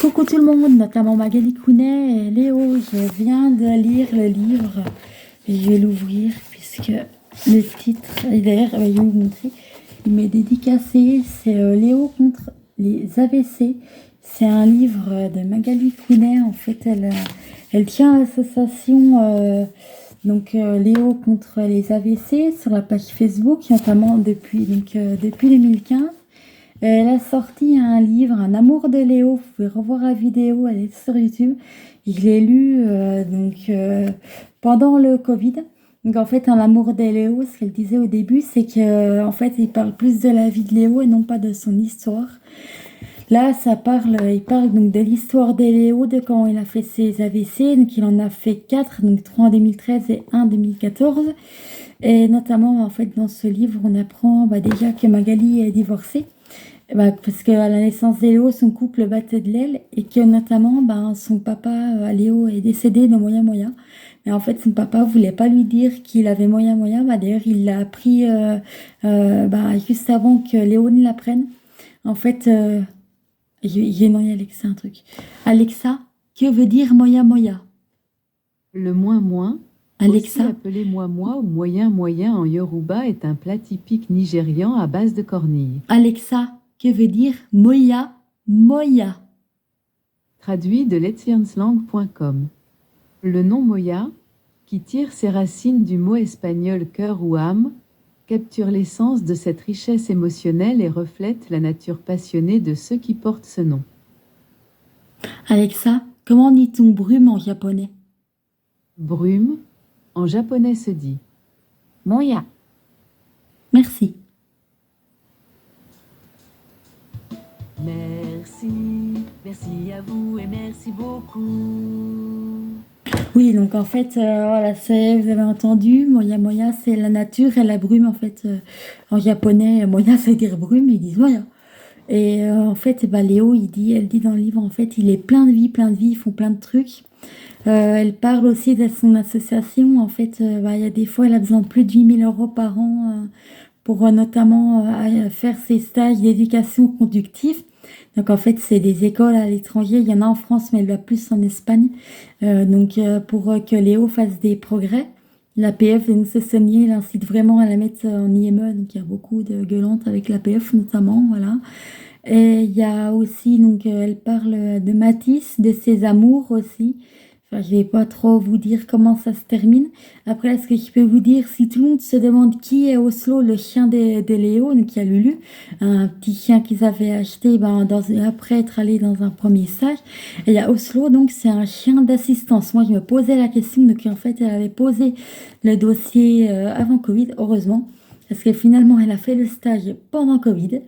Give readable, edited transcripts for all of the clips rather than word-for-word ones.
Coucou tout le monde, notamment Magali Kounet et Léo. Je viens de lire le livre et je vais l'ouvrir puisque le titre, et d'ailleurs, je vais vous montrer, il m'est dédicacé. C'est Léo contre les AVC. C'est un livre de Magali Kounet. En fait, elle tient l'association Léo contre les AVC sur la page Facebook, notamment depuis 2015. Elle a sorti un livre, Un amour de Léo. Vous pouvez revoir la vidéo, elle est sur YouTube. Je l'ai lu pendant le Covid. Donc en fait, Un amour de Léo, ce qu'elle disait au début, c'est que en fait, il parle plus de la vie de Léo et non pas de son histoire. Là, il parle donc de l'histoire de Léo, de quand il a fait ses AVC. Donc il en a fait 4, donc 3 en 2013 et 1 en 2014. Et notamment, en fait, dans ce livre, on apprend déjà que Magali est divorcée. Parce qu'à la naissance de Léo, son couple battait de l'aile et que notamment son papa, Léo, est décédé de Moya Moya. Mais en fait, son papa voulait pas lui dire qu'il avait Moya Moya. D'ailleurs, il l'a appris juste avant que Léo ne l'apprenne. En fait, j'ai demandé à Alexa un truc. Alexa, que veut dire Moya Moya? Le moins, Alexa, aussi appelé moi ou moyen en Yoruba, est un plat typique nigérian à base de cornilles. Alexa, que veut dire Moya Moya? Traduit de letsciencelangue.com. Le nom Moya, qui tire ses racines du mot espagnol cœur ou âme, capture l'essence de cette richesse émotionnelle et reflète la nature passionnée de ceux qui portent ce nom. Alexa, comment dit-on brume en japonais? Brume, en japonais se dit Moya. Merci. Merci à vous et merci beaucoup. Oui, donc en fait, voilà, vous avez entendu, Moya Moya, c'est la nature et la brume, en fait, en japonais, Moya, ça veut dire brume, ils disent Moya. Et en fait, Léo, elle dit dans le livre, en fait, il est plein de vie, ils font plein de trucs. Elle parle aussi de son association, en fait, il y a des fois, elle a besoin de plus de 8 000 € par an pour notamment faire ses stages d'éducation conductive. Donc en fait, c'est des écoles à l'étranger. Il y en a en France, mais elle va plus en Espagne. Pour que Léo fasse des progrès, l'APF, donc il incite vraiment à la mettre en IME. Donc il y a beaucoup de gueulantes avec l'APF notamment, voilà. Et il y a aussi, elle parle de Matisse, de ses amours aussi. Enfin, je vais pas trop vous dire comment ça se termine. Après, ce que je peux vous dire, si tout le monde se demande qui est Oslo, le chien de Léo, donc il y a Lulu, un petit chien qu'ils avaient acheté après être allé dans un premier stage. Et il y a Oslo, donc c'est un chien d'assistance. Moi, je me posais la question, donc en fait, elle avait posé le dossier avant Covid, heureusement. Parce que finalement, elle a fait le stage pendant Covid.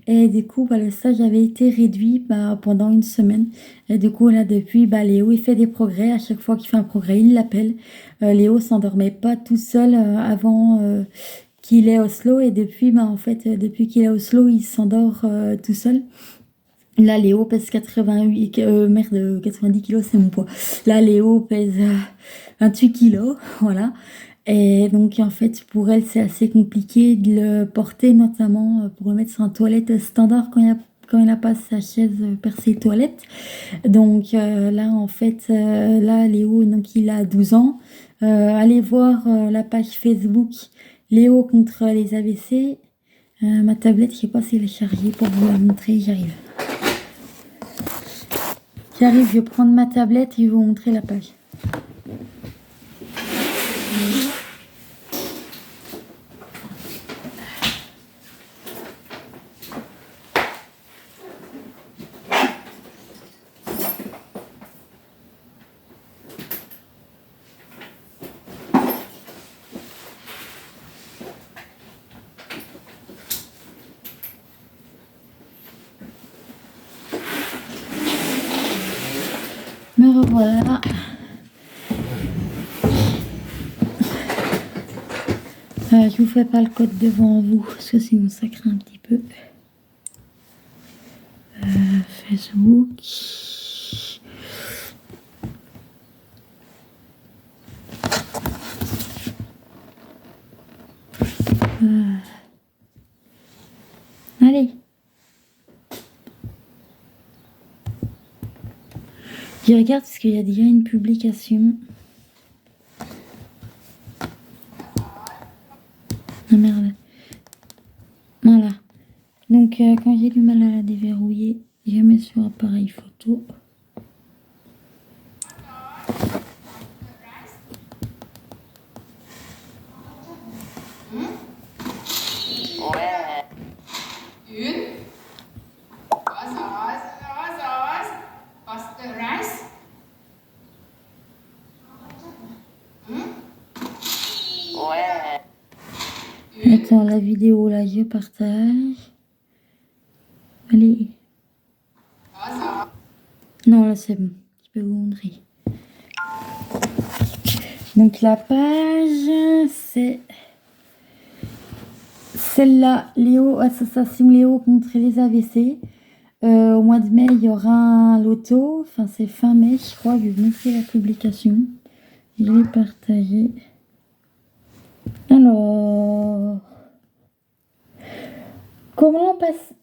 Et du coup, le stage avait été réduit pendant une semaine. Et du coup, là, depuis, Léo, il fait des progrès. À chaque fois qu'il fait un progrès, il l'appelle. Léo s'endormait pas tout seul avant qu'il est Oslo. Et depuis, depuis qu'il est Oslo, il s'endort tout seul. Là, Léo pèse 90 kilos, c'est mon poids. Là, Léo pèse 28 kilos, voilà. Et donc, en fait, pour elle, c'est assez compliqué de le porter, notamment pour le mettre sur un toilette standard quand il n'a pas sa chaise percée toilette. Donc là, en fait, là, Léo, donc, il a 12 ans. Allez voir la page Facebook Léo contre les AVC. Ma tablette, je sais pas si elle est chargée pour vous la montrer, j'arrive. Je vais prendre ma tablette et vous montrer la page. Me revoilà. Je vous fais pas le code devant vous parce que sinon ça craint un petit peu. Facebook. Allez. Je regarde parce qu'il y a déjà une publication. Ah merde. Voilà. Donc, quand j'ai du mal à la déverrouiller, je mets sur appareil photo. Attends, la vidéo là, je partage. Allez. Non, là c'est bon. Je peux vous montrer. Donc la page, c'est celle-là, Léo, association Léo contre les AVC. Au mois de mai, il y aura un loto. Enfin, c'est fin mai, je crois. Je vais vous montrer la publication. Je l'ai partagée. Alors, comment l'an passé...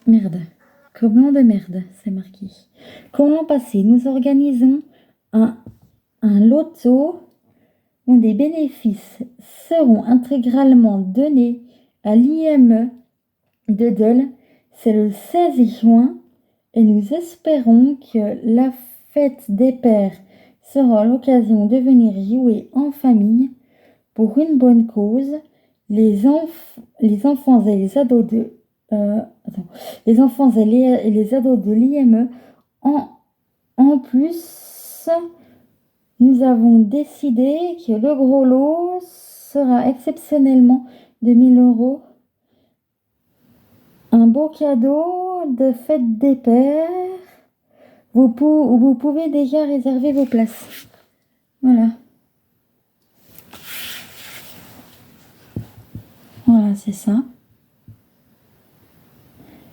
Merde. Comme l'an de merde, c'est marqué. Comme l'an passé, nous organisons un loto dont des bénéfices seront intégralement donnés à l'IME de Dole. C'est le 16 juin et nous espérons que la fête des pères sera l'occasion de venir jouer en famille pour une bonne cause. Les enfants et les ados de les enfants et les ados de l'IME. En plus, nous avons décidé que le gros lot sera exceptionnellement de 1 000 €. Un beau cadeau de fête des pères. Vous pouvez déjà réserver vos places. Voilà. Voilà, c'est ça.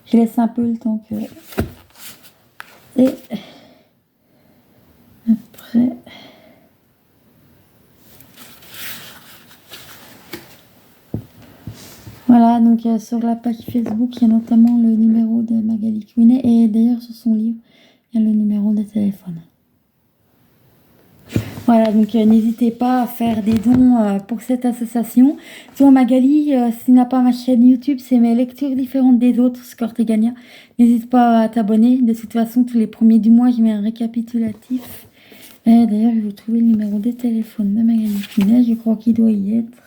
Je laisse un peu le temps que... Et après... Voilà, donc sur la page Facebook, il y a notamment le numéro de Magali Quinet et d'ailleurs sur son livre, il y a le numéro de téléphone. Voilà, donc n'hésitez pas à faire des dons pour cette association. Toi Magali, si tu n'as pas ma chaîne YouTube, c'est mes lectures différentes des autres, Score Tegania. N'hésite pas à t'abonner. De toute façon, tous les premiers du mois, je mets un récapitulatif. D'ailleurs, je vais vous trouver le numéro de téléphone de Magali Quinet. Je crois qu'il doit y être.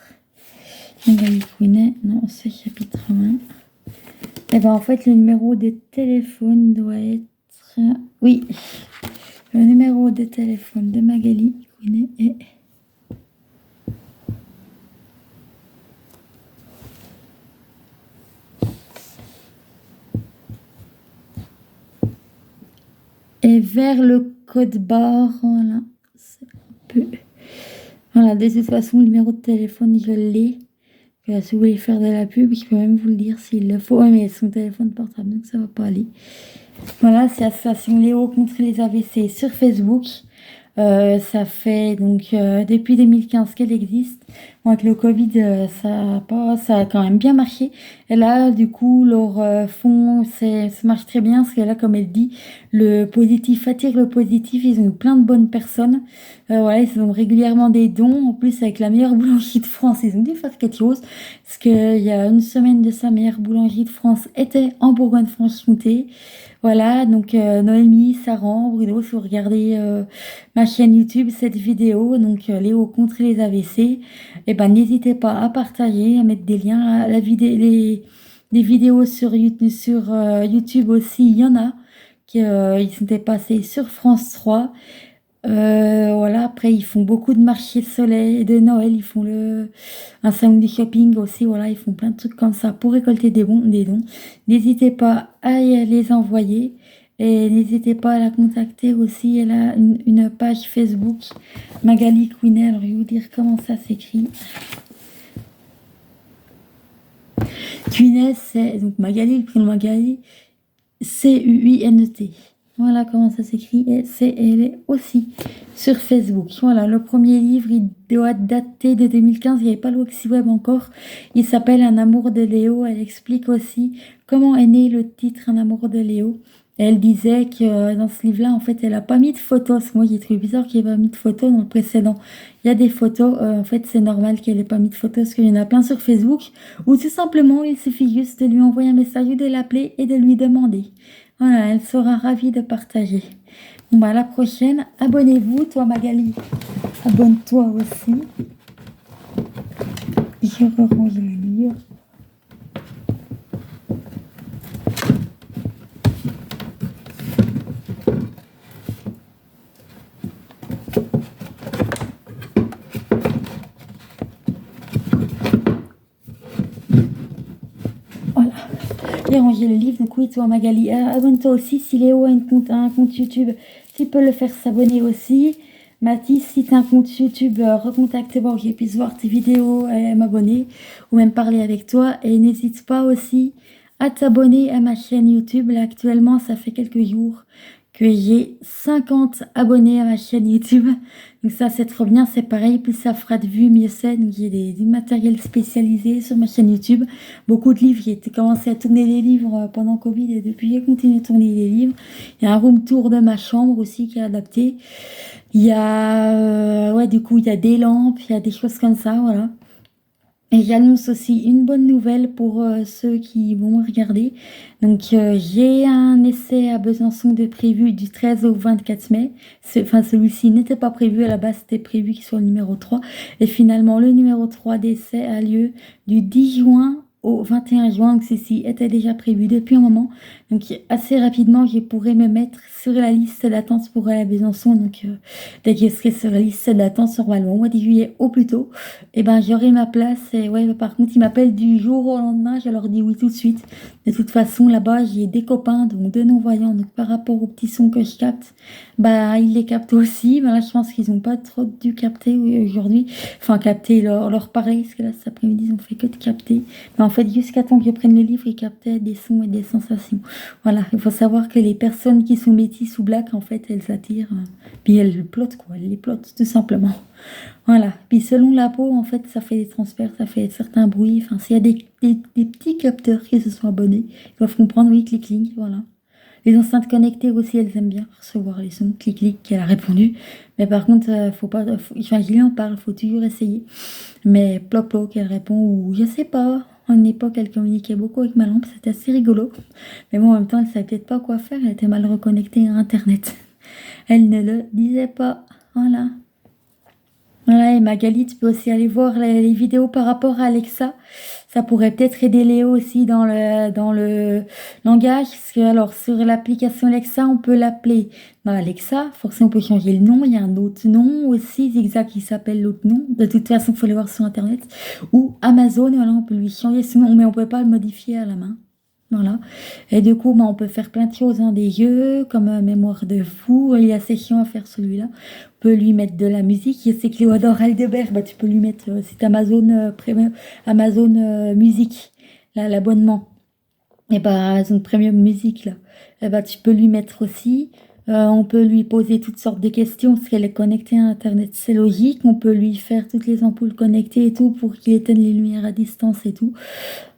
Magali Quinet, non, c'est chapitre 1. Et ben en fait, le numéro de téléphone doit être... Oui, le numéro de téléphone de Magali Quinet est... Et vers le code barre, voilà, c'est un peu... Voilà, de toute façon, le numéro de téléphone, je l'ai. Si vous voulez faire de la pub, je peux même vous le dire s'il le faut. Ouais, mais son téléphone portable, donc ça va pas aller. Voilà, c'est Association Léo contre les AVC sur Facebook. Ça fait donc depuis 2015 qu'elle existe. Bon, avec le Covid, ça a quand même bien marché. Et là, du coup, leur fond, ça marche très bien. Parce que là, comme elle dit, le positif attire le positif. Ils ont plein de bonnes personnes. Voilà, ils ont régulièrement des dons. En plus, avec la meilleure boulangerie de France, ils ont dû faire quelque chose. Parce qu'il y a une semaine de sa meilleure boulangerie de France était en Bourgogne-Franche-Comté. Voilà, donc Noémie, Saran, Bruno, si vous regardez ma chaîne YouTube, cette vidéo, donc Léo contre les AVC, et ben n'hésitez pas à partager, à mettre des liens à les vidéos sur YouTube aussi, il y en a qui ils s'étaient passés sur France 3. Voilà, après ils font beaucoup de marchés de soleil, de Noël, ils font un salon du shopping aussi, voilà, ils font plein de trucs comme ça pour récolter des dons. N'hésitez pas à les envoyer et n'hésitez pas à la contacter aussi. Elle a une page Facebook, Magali Quinet. Alors je vais vous dire comment ça s'écrit. Quinet, c'est donc Magali, le prénom Magali, Cuint. Voilà comment ça s'écrit. Et elle est aussi sur Facebook. Voilà, le premier livre, il doit dater de 2015. Il n'y avait pas le Web encore. Il s'appelle Un amour de Léo. Elle explique aussi comment est né le titre Un amour de Léo. Et elle disait que dans ce livre-là, en fait, elle a pas mis de photos. Parce que moi, j'ai trouvé bizarre qu'il n'y ait pas mis de photos dans le précédent. Il y a des photos. En fait, c'est normal qu'elle ait pas mis de photos parce qu'il y en a plein sur Facebook. Ou tout simplement, il suffit juste de lui envoyer un message ou de l'appeler et de lui demander. Voilà, elle sera ravie de partager. Bon, bah, à la prochaine. Abonnez-vous, toi, Magali. Abonne-toi aussi. Je range les livres. Voilà. J'ai rangé le livre, donc oui, toi Magali, abonne-toi aussi. Si Léo a un compte YouTube, tu peux le faire s'abonner aussi. Mathis, si tu as un compte YouTube, recontacte-moi pour que je puisse voir tes vidéos et m'abonner ou même parler avec toi. Et n'hésite pas aussi à t'abonner à ma chaîne YouTube. Là, actuellement, ça fait quelques jours que j'ai 50 abonnés à ma chaîne YouTube. Donc ça, c'est trop bien. C'est pareil, plus ça fera de vues, mieux c'est. Donc j'ai du matériel spécialisé sur ma chaîne YouTube. Beaucoup de livres. J'ai commencé à tourner des livres pendant Covid et depuis, j'ai continué à tourner des livres. Il y a un room tour de ma chambre aussi qui est adapté. Il y a, ouais, du coup, il y a des lampes, il y a des choses comme ça, voilà. Et j'annonce aussi une bonne nouvelle pour ceux qui vont me regarder. Donc, j'ai un essai à Besançon de prévu du 13 au 24 mai. Enfin, celui-ci n'était pas prévu. À la base, c'était prévu qu'il soit le numéro 3. Et finalement, le numéro 3 d'essai a lieu du 10 juin au 21 juin. Donc, ceci était déjà prévu depuis un moment. Donc, assez rapidement, je pourrais me mettre sur la liste d'attente pour aller à Besançon. Donc, dès que je serai sur la liste d'attente, normalement, au mois de juillet au plus tôt, et ben j'aurai ma place. Et ouais, par contre, ils m'appellent du jour au lendemain, je leur dis oui tout de suite. De toute façon, là-bas, j'ai des copains, donc deux non-voyants. Donc par rapport aux petits sons que je capte, bah ils les captent aussi. Mais là, je pense qu'ils n'ont pas trop dû capter aujourd'hui. Enfin, capter leur parler, parce que là, cet après-midi, ils ont fait que de capter. Mais en fait, jusqu'à temps que je prenne le livre, ils captaient des sons et des sensations. Voilà, il faut savoir que les personnes qui sont métisses ou black, en fait, elles attirent. Puis elles plotent, quoi. Elles les plotent, tout simplement. Voilà. Puis selon la peau, en fait, ça fait des transferts, ça fait certains bruits. Enfin, s'il y a des petits capteurs qui se sont abonnés, ils doivent comprendre, oui, clic-clic, voilà. Les enceintes connectées aussi, elles aiment bien recevoir les sons, clic-clic, qu'elle a répondu. Mais par contre, faut pas, enfin, je lui en parle, faut toujours essayer. Mais plop-plop, qu'elle répond, ou je sais pas. À une époque, elle communiquait beaucoup avec ma lampe, c'était assez rigolo. Mais bon, en même temps, elle savait peut-être pas quoi faire, elle était mal reconnectée à Internet. Elle ne le disait pas. Voilà. Voilà, et Magali, tu peux aussi aller voir les vidéos par rapport à Alexa. Ça pourrait peut-être aider Léo aussi dans le langage. Parce que, alors, sur l'application Alexa, on peut l'appeler dans Alexa. Forcément, on peut changer le nom. Il y a un autre nom aussi, Zigzag, qui s'appelle l'autre nom. De toute façon, il faut le voir sur Internet. Ou Amazon, voilà, on peut lui changer son nom, mais on ne peut pas le modifier à la main. Voilà. Et du coup, bah, on peut faire plein de choses, hein, des jeux, comme mémoire de fou. Il y a session à faire celui-là. On peut lui mettre de la musique. Je sais que Léo adore Aldebert. Bah, tu peux lui mettre, c'est Amazon, Amazon Musique, là, l'abonnement. Et bah, Amazon Premium Musique, là. Et bah, tu peux lui mettre aussi. On peut lui poser toutes sortes de questions parce qu'elle est connectée à Internet. C'est logique. On peut lui faire toutes les ampoules connectées et tout pour qu'il éteigne les lumières à distance et tout.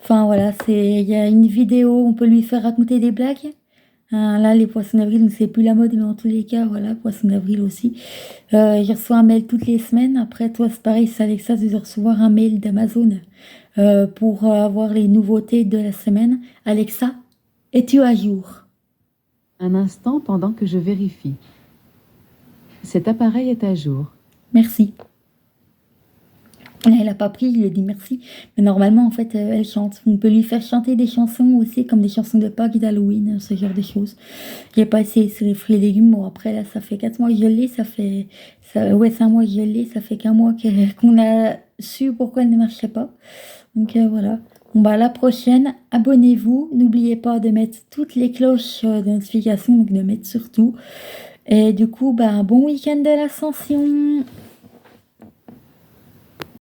Enfin voilà, il y a une vidéo, on peut lui faire raconter des blagues. Là, les poissons d'avril, donc c'est plus la mode, mais en tous les cas, voilà, poissons d'avril aussi. Je reçois un mail toutes les semaines. Après, toi, c'est pareil, c'est Alexa, tu dois recevoir un mail d'Amazon pour avoir les nouveautés de la semaine. Alexa, es-tu à jour? Un instant pendant que je vérifie. Cet appareil est à jour. Merci. Elle n'a pas pris, je lui ai dit merci. Mais normalement, en fait, elle chante. On peut lui faire chanter des chansons aussi, comme des chansons de Pâques, d'Halloween, ce genre de choses. J'ai pas essayé sur les fruits et légumes. Bon, après, là, ça fait 4 mois que je l'ai. Ouais, 5 mois que je l'ai. Ça fait qu'un mois qu'on a su pourquoi elle ne marchait pas. Donc, voilà. Bon, bah, à la prochaine, abonnez-vous. N'oubliez pas de mettre toutes les cloches de notification, donc de mettre surtout. Et du coup, bah, bon week-end de l'Ascension.